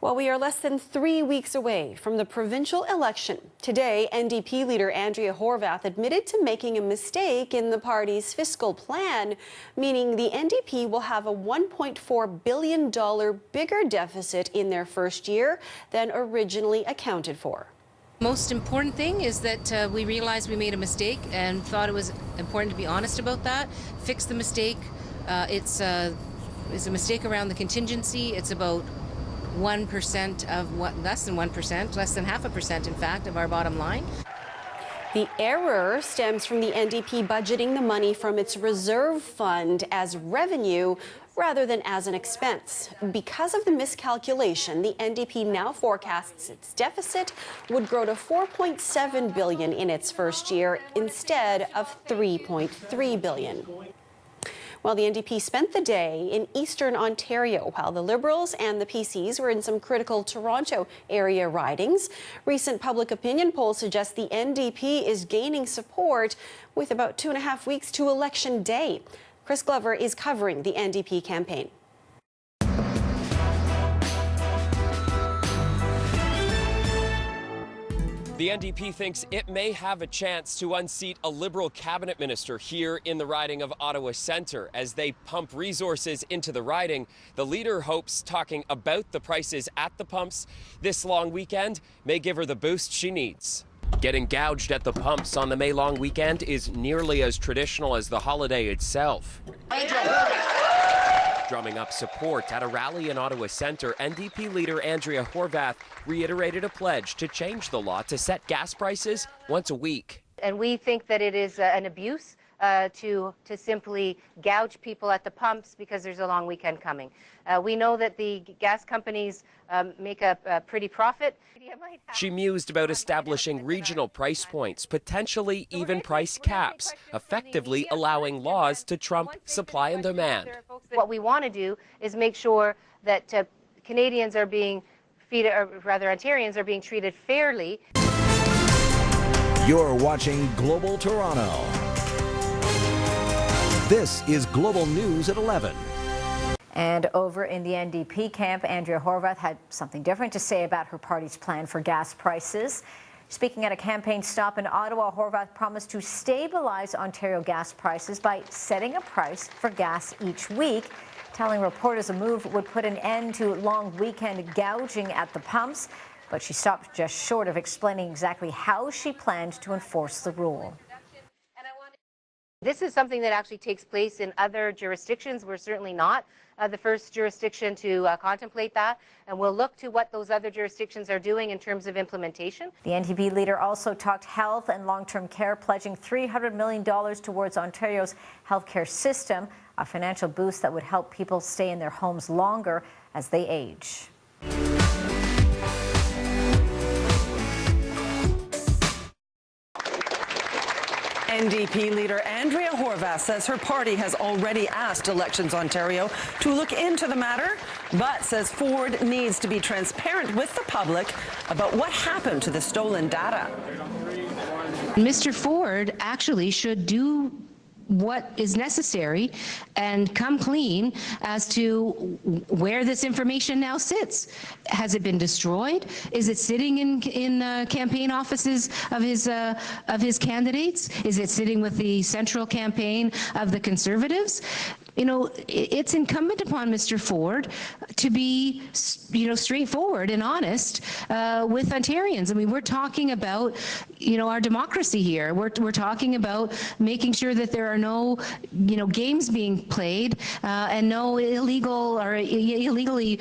Well, we are less than 3 weeks away from the provincial election. Today, NDP leader Andrea Horwath admitted to making a mistake in the party's fiscal plan, meaning the NDP will have a $1.4 billion bigger deficit in their first year than originally accounted for. Most important thing is that we realized we made a mistake and thought it was important to be honest about that, fix the mistake. It's a mistake around the contingency. It's about 1% of what, less than 1%, less than 0.5%, in fact, of our bottom line. The error stems from the NDP budgeting the money from its reserve fund as revenue rather than as an expense. Because of the miscalculation, the NDP now forecasts its deficit would grow to $4.7 billion in its first year instead of $3.3 billion. Well, the NDP spent the day in eastern Ontario, while the Liberals and the PCs were in some critical Toronto area ridings. Recent public opinion polls suggest the NDP is gaining support with about 2.5 weeks to Election Day. Chris Glover is covering the NDP campaign. The NDP thinks it may have a chance to unseat a Liberal cabinet minister here in the riding of Ottawa Centre. As they pump resources into the riding, the leader hopes talking about the prices at the pumps this long weekend may give her the boost she needs. Getting gouged at the pumps on the May long weekend is nearly as traditional as the holiday itself. Drumming up support at a rally in Ottawa Centre, NDP leader Andrea Horwath reiterated a pledge to change the law to set gas prices once a week. And we think that it is an abuse to simply gouge people at the pumps because there's a long weekend coming. We know that the gas companies make a pretty profit. She mused about establishing regional price points, potentially even price caps, effectively allowing laws to trump supply and demand. What we want to do is make sure that Canadians are being treated, or rather Ontarians are being treated fairly. You're watching Global Toronto. This is Global News at 11. And over in the NDP camp, Andrea Horwath had something different to say about her party's plan for gas prices. Speaking at a campaign stop in Ottawa, Horwath promised to stabilize Ontario gas prices by setting a price for gas each week, telling reporters a move would put an end to long weekend gouging at the pumps. But she stopped just short of explaining exactly how she planned to enforce the rule. This is something that actually takes place in other jurisdictions. We're certainly not the first jurisdiction to contemplate that, and we'll look to what those other jurisdictions are doing in terms of implementation. The NDP leader also talked health and long-term care, pledging $300 million towards Ontario's healthcare system, a financial boost that would help people stay in their homes longer as they age. NDP leader Andrea Horwath says her party has already asked Elections Ontario to look into the matter, but says Ford needs to be transparent with the public about what happened to the stolen data. Mr. Ford actually should do what is necessary and come clean as to where this information now sits. Has it been destroyed? Is it sitting in campaign offices of his candidates? Is it sitting with the central campaign of the Conservatives? You know, it's incumbent upon Mr. Ford to be, straightforward and honest with Ontarians. I mean, we're talking about, our democracy here. We're talking about making sure that there are no, games being played and no illegal or illegally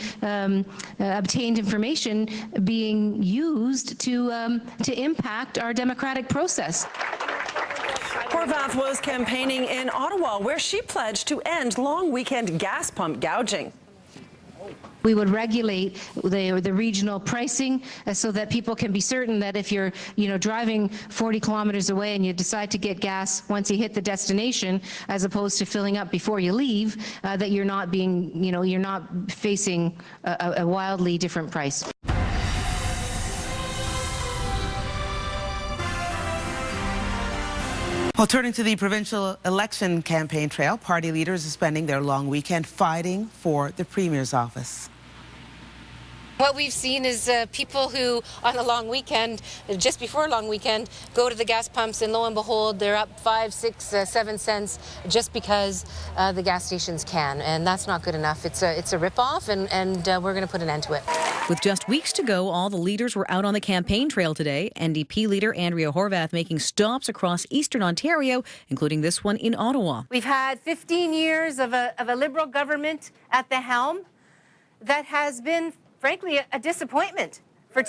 obtained information being used to impact our democratic process. Horwath was campaigning in Ottawa, where she pledged to end long weekend gas pump gouging. We would regulate the regional pricing so that people can be certain that if you're, driving 40 kilometers away and you decide to get gas once you hit the destination, as opposed to filling up before you leave, that you're not being, you're not facing a wildly different price. Well, turning to the provincial election campaign trail, party leaders are spending their long weekend fighting for the Premier's office. What we've seen is people who, on a long weekend, just before a long weekend, go to the gas pumps and lo and behold, they're up 5, 6, 7 cents just because the gas stations can, and that's not good enough. It's a rip-off, and we're going to put an end to it. With just weeks to go, all the leaders were out on the campaign trail today. NDP leader Andrea Horwath making stops across eastern Ontario, including this one in Ottawa. We've had 15 years of a Liberal government at the helm that has been, frankly, a disappointment for too